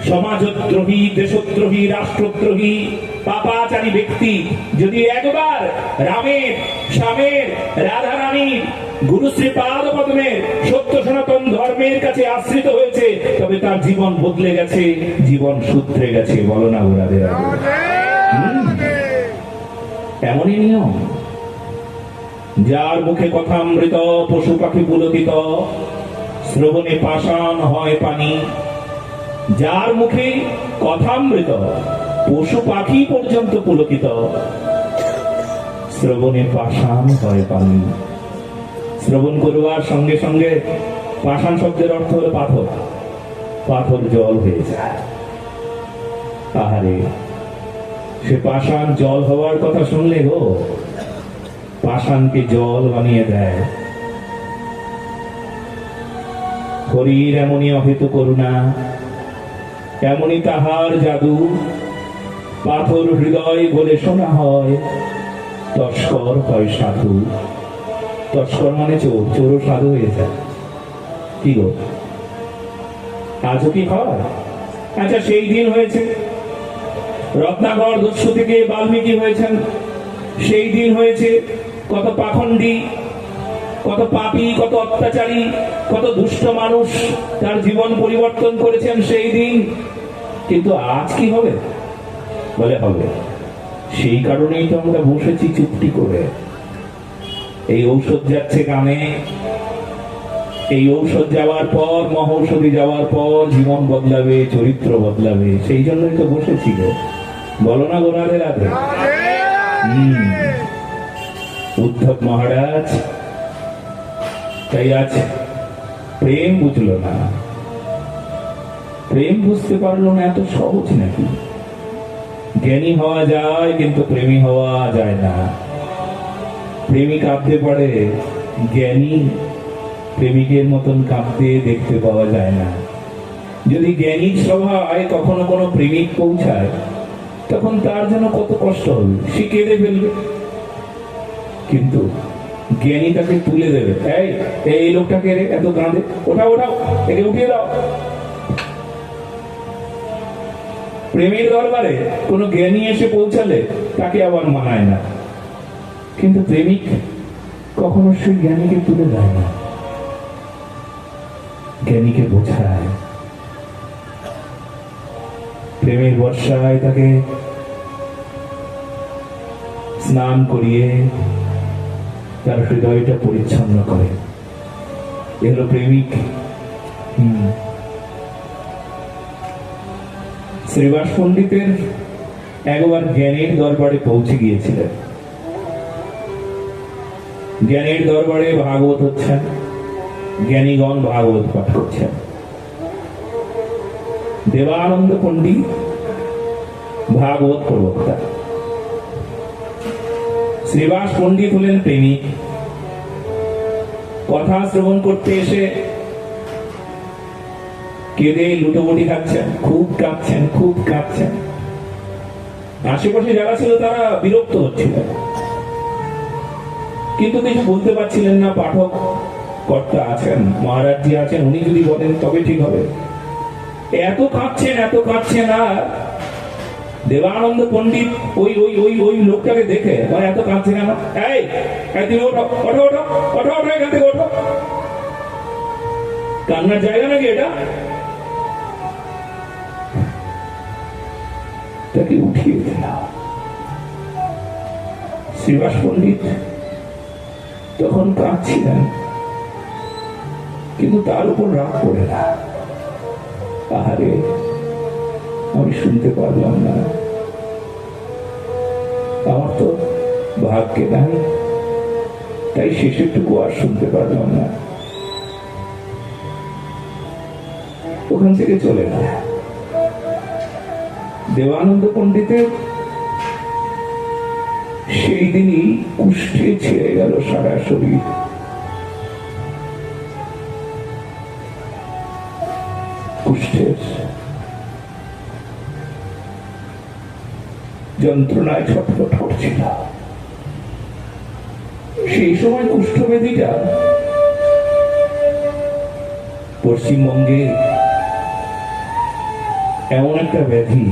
সমাজদ্রোহী, দেশদ্রোহী, রাষ্ট্রদ্রোহী, পাপাচারী ব্যক্তি যদি একবার রামের, শ্যামের, রাধারানীর, গুরুশ্রী পাদ পদ্মের, সত্য সনাতন ধর্মের কাছে আশ্রিত হয়েছে, তবে তার জীবন বদলে গেছে, জীবন সূত্রে গেছে। বলো না ওরাদের। এমনই নিয়ম। যার মুখে কথামৃত, পশু পাখি পুলকিত, শ্রবণে পাষাণ হয় পানি। যার মুখে কথামৃত, পশু পাখি পর্যন্ত পুলকিত, শ্রবণে পাষাণ হয় পানি। শ্রবণ করবার সঙ্গে সঙ্গে, পাষাণ শব্দের অর্থ হলো পাথর, পাথর জল হয়ে যায়। আহারে, সে পাষাণ জল হওয়ার কথা শুনলে গো, পাষাণকে জল বানিয়ে দেয়। হরির এমনই অহেতু করুণা, এমনই তাহার জাদু। পাথর হৃদয় বলে শোনা হয়, তস্কর হয় সাধু। তস্কর মানে চোর, চোরও সাধু হয়ে যায়। কি গো, আজও কি হয়? আচ্ছা, সেই দিন হয়েছে রত্নাকর দস্যু থেকে বাল্মীকি হয়েছেন, সেই দিন হয়েছে কত পাখণ্ডী, কত পাপী, কত অত্যাচারী, কত দুষ্ট মানুষ তার জীবন পরিবর্তন করেছেন সেই দিন। কিন্তু আজ কি হবে? বলে হবে। সেই কারণেই তো আমরা বসেছি চুপটি করে। এই ঔষধ যাচ্ছে কানে, এই ঔষধ যাওয়ার পর, মহৌষধি যাওয়ার পর জীবন বদলাবে, চরিত্র বদলাবে। সেই জন্যই তো বসেছি গো। বলো না গো রাধে রাধে। উদ্ধব মহারাজ তাই আজ প্রেম বুঝলো না, প্রেম বুঝতে পারলো না। এত সহজ নাকি? জ্ঞানী হওয়া যায় কিন্তু প্রেমী হওয়া যায় না। প্রেমী কাঁদতে পারে, জ্ঞানী প্রেমিকের মতন কাঁদতে দেখতে পাওয়া যায় না। যদি জ্ঞানীর সভায় কখনো কোনো প্রেমিক পৌঁছায়, তখন তার জন্য কত কষ্ট হবে, সে কেঁদে ফেলবে। কিন্তু জ্ঞানী তাকে তুলে দেবে। এই লোকটাকে এত কাঁদে, ওঠাও ওঠাও, একে উঠিয়ে দাও। প্রেমের দরবারে কোন জ্ঞানী এসে পৌঁছালে তাকে আবার মানায় না। কিন্তু প্রেমিক কখনো সেই জ্ঞানীকে তুলে দেয় না, জ্ঞানীকে বোঝায়। প্রেমের বর্ষায় তাকে স্নান করিয়ে তার হৃদয়টা পরিচ্ছন্ন করে। এ হলো প্রেমিক। শ্রীবাস পণ্ডিতের একবার জ্ঞানীর দরবারে পৌঁছে গিয়েছিলেন। জ্ঞানীর দরবারে ভাগবত হচ্ছেন, জ্ঞানীগণ ভাগবত পাঠ করছেন। দেবানন্দ পণ্ডিত ভাগবত প্রবক্তা। শ্রীবাস পণ্ডিত হলেন প্রেমিক। কথা শ্রবণ করতে এসে কেঁদে লুটোপুটি খাচ্ছেন, খুব কাঁদছেন, খুব কাঁদছেন। আশেপাশে যারা ছিল তারা বিরক্ত হচ্ছিল, কিন্তু কিছু বলতে পারছিলেন না। পাঠক কর্তা আছেন, মহারাজজি আছেন, উনি যদি বলেন তবে ঠিক হবে। এত কাঁদছেন, এত কাঁদছেন। আর দেবানন্দ পণ্ডিত ওই ওই ওই ওই লোকটাকে দেখে এত কাঁদছে কেন? এই তুমি ওঠো, ওঠো, ওঠো, ওঠো, ওঠো, এখান থেকে ওঠো। কান্নার জায়গা নাকি এটা? তাকে উঠিয়ে দিলাম। শ্রীবাস পণ্ডিত তখন কাঁদছিলেন, কিন্তু তার উপর রাগ করে না। আহারে, আমি শুনতে পারলাম না, আমার তো ভাগ্যে নাই, তাই শেষেরটুকু আর শুনতে পারলাম না। ওখান থেকে চলে না। দেবানন্দ পণ্ডিতের সেই দিনই কুষ্ঠে ছেড়ে গেল সারা শরীর। কুষ্ঠের যন্ত্রণায় ছটফট করছিল। সেই সময় কুষ্ঠব্যাধিটা পশ্চিমবঙ্গে এমন একটা ব্যাধি,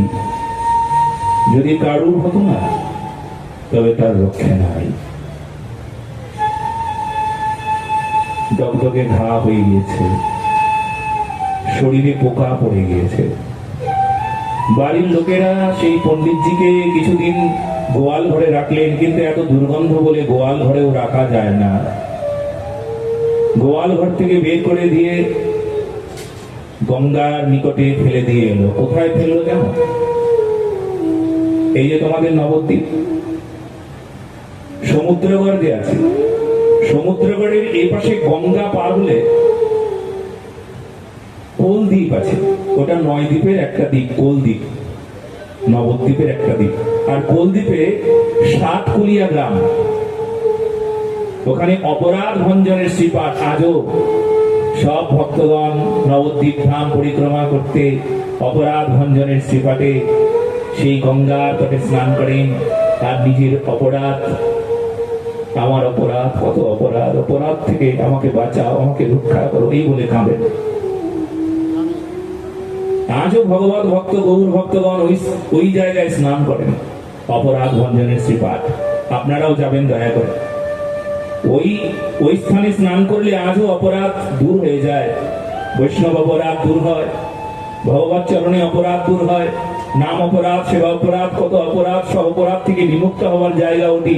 যদি কারুর হতো না তবে তার রক্ষা নাই। দগদগে ঘা হয়ে গিয়েছে, শরীরে পোকা পড়ে গিয়েছে। বাড়ির লোকেরা সেই পণ্ডিতজিকে কিছুদিন গোয়াল ঘরে রাখলেন, কিন্তু এত দুর্গন্ধ বলে গোয়াল ঘরেও রাখা যায় না। গোয়াল ঘর থেকে বের করে দিয়ে গঙ্গার নিকটে ফেলে দিয়ে এলো। কোথায় ফেললো জানো? এই যে তোমাদের নবদ্বীপ সমুদ্রগড় যে আছে, সমুদ্রগড়ের এই পাশে গঙ্গা পার হলে কোলদ্বীপ আছে। ওটা 9 দ্বীপের একটা দ্বীপ, কোলদ্বীপ, নবদ্বীপের একটা দ্বীপ। আর কোলদ্বীপে 7 কুলিয়া গ্রাম। ওখানে অপরাধ ভঞ্জনের শ্রীপাঠ আজও সব ভক্তগণ নবদ্বীপ ধাম পরিক্রমা করতে অপরাধ ভঞ্জনের শ্রীপাঠে সেই গঙ্গার তটে স্নান করেন। আর নিজের অপরাধ, আমার অপরাধ, কত অপরাধ, অপরাধ থেকে আমাকে বাঁচাও, আমাকে রক্ষা করো, এই বলে কাঁদেন। আজও ভগবত ভক্ত গৌর ভক্তগণ ওই জায়গায় স্নান করেন, অপরাধ ভঞ্জনের শ্রীপাঠ। আপনারাও যাবেন দয়া করে। ওই স্থানে স্নান করলে আজও অপরাধ দূর হয়ে যায়। বৈষ্ণব অপরাধ দূর হয়, ভগবত চরণে অপরাধ দূর হয়, নাম অপরাধ, সেবা অপরাধ, কত অপরাধ, সব অপরাধ থেকে বিমুক্ত হওয়ার জায়গা ওটি।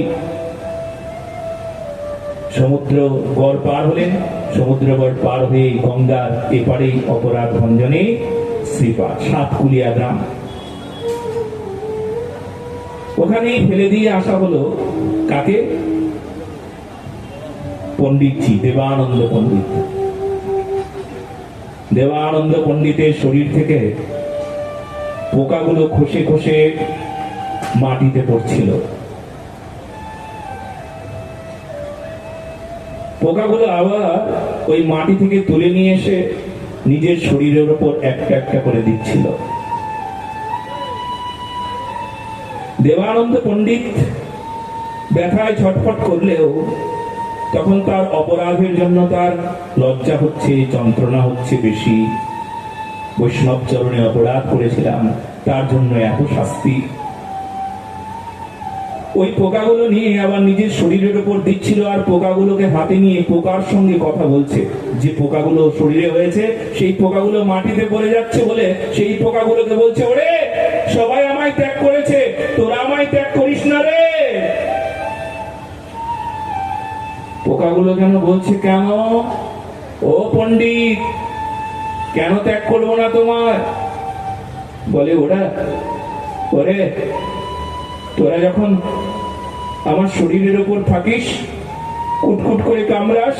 সমুদ্র গড় পার হলেন, সমুদ্র গড় পার হয়ে গঙ্গার এপারে অপরাধ ভঞ্জনে শ্রীপাঠ, 7 কুলিয়া গ্রাম। ওখানেই ফেলে দিয়ে আসা হলো কাকে? পণ্ডিতজি, দেবানন্দ পণ্ডিত। দেবানন্দ পণ্ডিতের শরীর থেকে পোকাগুলো খসে খসে মাটিতে পড়ছিল। পোকাগুলো আবার ওই মাটি থেকে তুলে নিয়ে এসে নিজের শরীরের উপর একটা একটা করে দিচ্ছিল। দেবানন্দ পণ্ডিত ব্যথায় ছটফট করলেও তখন তার অপরাধের জন্য তার লজ্জা হচ্ছে, যন্ত্রণা হচ্ছে বেশি। বৈষ্ণব চরণে অপরাধ করেছিলাম, তার জন্য এত শাস্তি। ওই পোকাগুলো নিয়ে আবার নিজের শরীরের উপর দিচ্ছিল, আর পোকাগুলোকে হাতে নিয়ে পোকার সঙ্গে কথা বলছে। যে পোকাগুলো শরীরে হয়েছে সেই পোকাগুলো মাটিতে পড়ে যাচ্ছে বলে সেই পোকাগুলোকে বলছে, ওরে সবাই আমায় ত্যাগ করেছে, তোরা আমায় ত্যাগ করিস না রে। পোকাগুলো কেন বলছে? কেন ও পণ্ডিত, কেন ত্যাগ করবো না তোমার? বলে ওরে তোরা যখন আমার শরীরের উপর থাকিস, কুটকুট করে কামড়াস,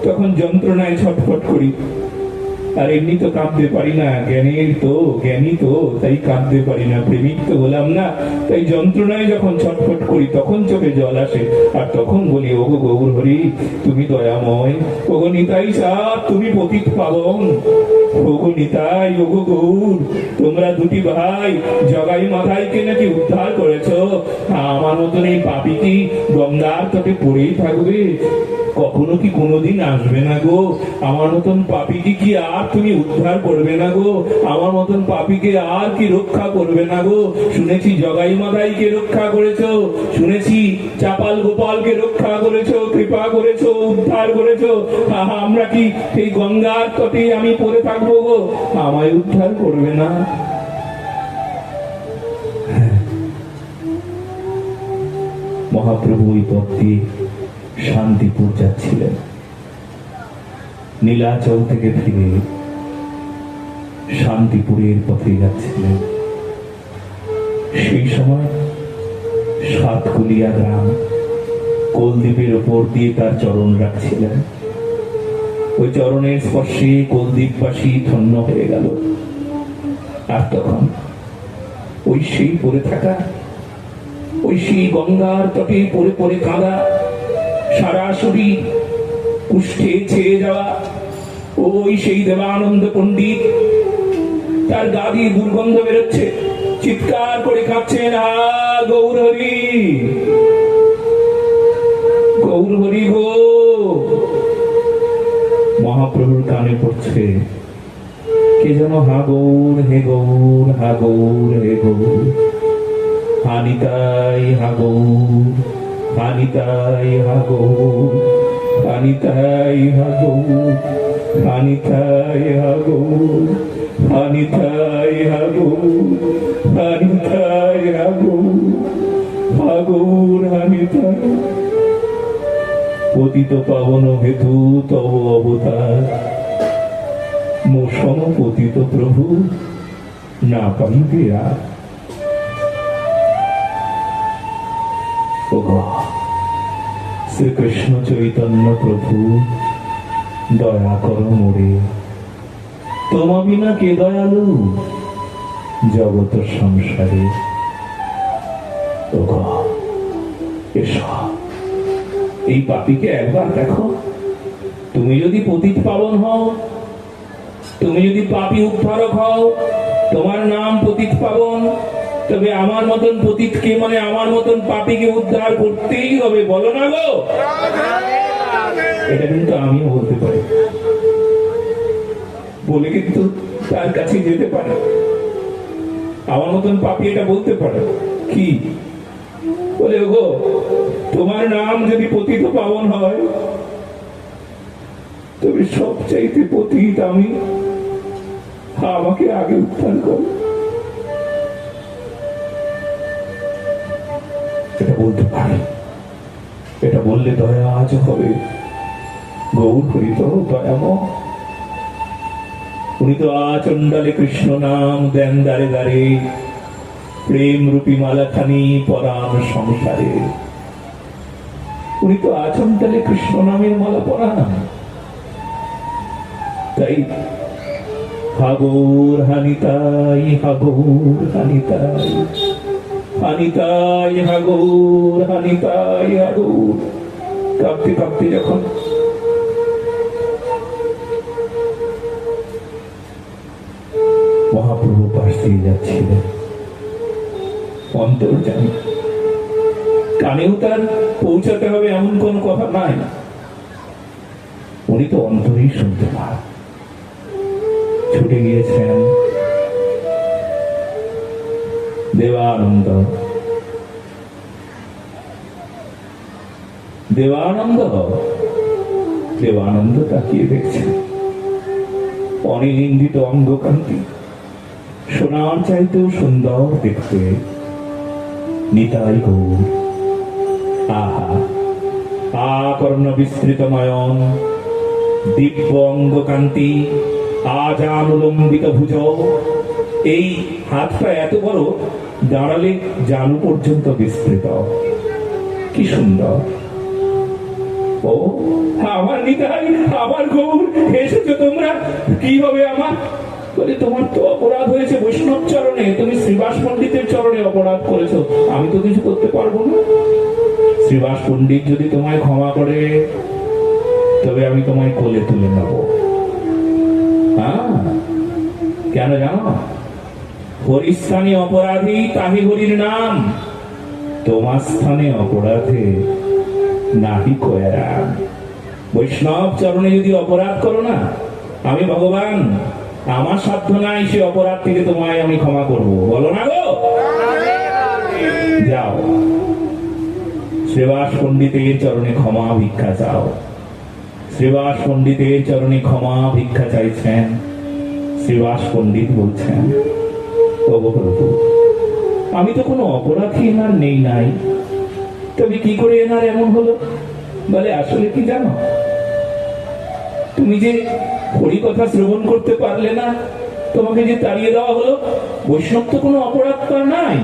তখন যন্ত্রণায় ছটফট করি। আর এমনি তো কাঁদতে পারি না, জ্ঞানী তো তাই কাঁদতে পারি না, প্রেমিক তো হলাম না, তাই যন্ত্রণায় যখন ছটফট করি তখন চোখে জল আসে, আর তখন বলি ওগো গৌর হরি তুমি দয়াময়, ওগো নিতাই সাপ তুমি পতিত পাবন, ওগো নিতাই ওগো গৌর তোমরা দুটি ভাই জগাই মাথাইকে নাকি উদ্ধার করেছো, আমার মতন এই পাপী কি গঙ্গার তটে পড়েই থাকবে? কখনো কি কোনোদিন আসবে না গো? আমার মতন পাপীকে কি আর তুমি উদ্ধার করবে না গো? আমার মতন পাপীকে আর কি রক্ষা করবে না গো? শুনেছি জগাই মাথাইকে রক্ষা করেছো, শুনেছি চাপাল গোপালকে রক্ষা করেছো, কৃপা করেছো, উদ্ধার করেছো, আমরা কি সেই গঙ্গার তটে আমি পড়ে থাকবো গো? আমায় উদ্ধার করবে না? মহাপ্রভু ওই পথ দিয়ে শান্তিপুর যাচ্ছিলেন। নীলাচল থেকে ফিরে শান্তিপুরের পথে যাচ্ছিলেন। সেই সময় সাতকুলিয়া গ্রাম কোলদ্বীপের উপর দিয়ে তার চরণ রাখছিলেন। ওই চরণের স্পর্শে কোলদ্বীপবাসী ধন্য হয়ে গেল। আর তখন ওই সেই পড়ে থাকা, ওই সেই গঙ্গার তটে পড়ে পড়ে কাঁদা, সারা শরীর কুষ্ঠে ছেয়ে যাওয়া ওই সেই দেবানন্দ পণ্ডিত, তার গা দিয়ে দুর্গন্ধ বেরোচ্ছে, চিৎকার করে কাঁদছেন, গৌর হরি, গৌর হরি গো। মহাপ্রভুর কানে পড়ছে কে যেন হা গৌর হে গৌর, হা গৌর হে গৌর, হানিতাই হা গৌর, হানিতাই হা গৌর, হানিতাই হা গৌর, হানিতাই হা গৌর, হানিতাই হা গৌর, হানিতাই হা গৌর, হা গৌর হানিতাই। পতিত পাবন হেতু তব অবতার, মোসম পতিত প্রভু না পাইবে আর। শ্রীকৃষ্ণ চৈতন্য প্রভু দয়া করো মোরে, তোমা বিনা কে দয়ালু জগত সংসারে। এসো, এই পাপীকে একবার দেখো, তুমি যদি পতিত পাবন হও, তুমি যদি পাপী উদ্ধারক হও, তোমার নাম পতিত পাবন, তবে আমার মতন পতিতকে মানে আমার মতন পাপীকে উদ্ধার করতেই হবে, বলো না গো? এটা কিন্তু আমিও বলতে পারি, বলে কিন্তু তার কাছে যেতে পারে। আমার মতন পাপী এটা বলতে পারে কি বলে, গো তোমার নাম যদি পতিত পাবন হয়, তবে সবচাইতে পতিত আমি, আমাকে আগে উদ্ধার করো। এটা বলতে পারে, এটা বললে দয়া আজ হবে। গৌর হরি তো দয়াময়, উনি তো আচণ্ডালে কৃষ্ণ নাম দেন দারে দারে, প্রেম রূপী মালাখানি পরাণ সংসারে। উনি তো আচণ্ডালে কৃষ্ণ নামের মালা পরান। তাই হাগৌর হানিতাই, হাগৌর হানিতাই, হানিতাই হাগৌর, হানিতাই হাগৌর। কাঁপতে কাঁপতে যখন মহাপ্রভু পাশ দিয়ে যাচ্ছিলেন, অন্তর জানি কানেও তার পৌঁছাতে হবে এমন কোন কথা নাই, উনি তো অন্তরেই শুনতে পান। ছুটে গিয়েছেন দেবানন্দ। দেবানন্দ দেবানন্দ তাকিয়ে দেখছেন, অনিন্দিত অঙ্গকান্তি, সোনার চাইতেও সুন্দর দেখতে, নিতাই গৌর। আহা, আকর্ণ বিস্তৃত নয়ন, দিব্য অঙ্গকান্তি, আজানুলম্বিত ভুজ, এই হাতটা এত বড়, দাঁড়ালে জানু পর্যন্ত বিস্তৃত, কি সুন্দর। ও আমার নিতাই, আমার গৌর, এসেছো তোমরা, কি হবে আমার? বলে তোমার তো অপরাধ হয়েছে বৈষ্ণব চরণে, তুমি শ্রীবাস পণ্ডিতের চরণে অপরাধ করেছো, আমি তো কিছু করতে পারবো না। শ্রীবাস পণ্ডিত যদি তোমায় ক্ষমা করে তবে আমি তোমায় কোলে তুলে নেব। হ্যাঁ, কেন জানো? হরিস্থানে অপরাধী তাহি হরির নাম, তোমার স্থানে অপরাধে নাহি কয়ারাম। বৈষ্ণব চরণে যদি অপরাধ করো না, আমি ভগবান, আমার সাধ্য নাই সে অপরাধ থেকে তোমায় আমি ক্ষমা করব, বলো না গো? যাও শ্রীবাস পণ্ডিতের চরণে ক্ষমা ভিক্ষা চাও। শ্রীবাস পণ্ডিতের চরণে ক্ষমা ভিক্ষা চাইছেন। শ্রীবাস পণ্ডিত বলছেন, ওগো প্রভু, আমি তো কোনো অপরাধী এনার নেই নাই, তবে কি করে এনার এমন হলো? বলে আসলে কি জানো, তুমি যে হরি কথা শ্রবণ করতে পারলে না, তোমাকে যে তাড়িয়ে দেওয়া হলো, বৈষ্ণব তো কোনো অপরাধ তার নাই,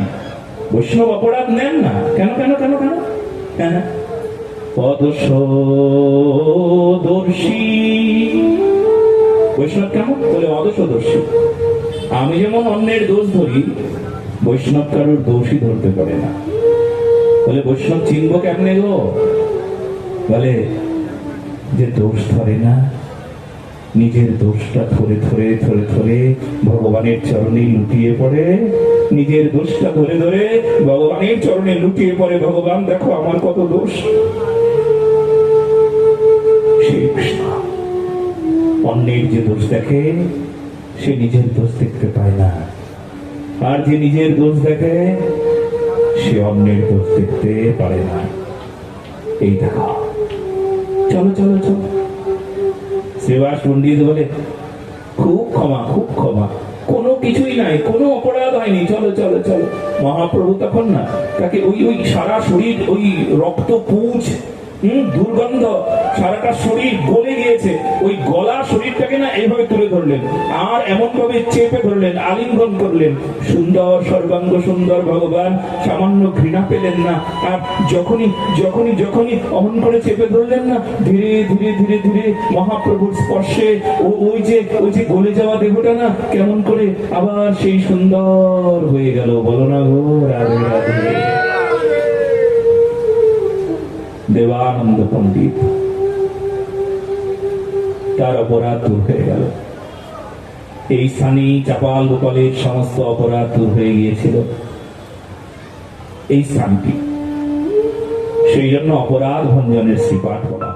বৈষ্ণব অপরাধ নেন না। কেন কেন কেন কেন? হ্যাঁ, অদোষদর্শী বৈষ্ণব কেমন? বলে অদোষদর্শী। আমি যেমন অন্যের দোষ ধরি, বৈষ্ণব কারোর দোষই ধরতে পারে না। বলে বৈষ্ণব চিনব কেমনে গো? বলে যে দোষ ধরে না, নিজের দোষটা ধরে ধরে ধরে ধরে ভগবানের চরণে লুটিয়ে পড়ে, নিজের দোষটা ধরে ধরে ভগবানের চরণে লুটিয়ে পড়ে, ভগবান দেখো আমার কত দোষ। অন্যের যে দোষ দেখে সে নিজের দোষ দেখতে পায় না, আর যে নিজের দোষ দেখে সে অন্যের দোষ দেখতে পারে না। এই দেখো, চলো চলো চলো। শ্রীবাস পণ্ডিত বলে, খুব ক্ষমা, খুব ক্ষমা, কোনো কিছুই নাই, কোনো অপরাধ হয়নি, চলো চলো চলো। মহাপ্রভু তখন না তাকে ওই ওই সারা শরীর ওই রক্ত পুঁজ, দুর্গন্ধ, সারাটা শরীর গলে গিয়েছে, ওই গলা শরীরটাকে না এইভাবে তুলে ধরলেন, আর এমন ভাবে চেপে ধরলেন, আলিঙ্গন করলেন। সুন্দর সর্বাঙ্গ সুন্দর ভগবান সামান্য ঘৃণা পেলেন না। আর যখনই যখনই যখনই অমন করে চেপে ধরলেন না, ধীরে ধীরে ধীরে ধীরে মহাপ্রভুর স্পর্শে ওই যে গলে যাওয়া দেহটা না কেমন করে আবার সেই সুন্দর হয়ে গেল। বলো না গো রাধে রাধে। দেবানন্দ পণ্ডিত, তার অপরাধ দূর হয়ে গেল। এই স্থানে চাপাল গোপালের সমস্ত অপরাধ দূর হয়ে গিয়েছিল এই স্থানটি, সেই জন্য অপরাধ ভঞ্জনের শ্রীপাঠ বলা।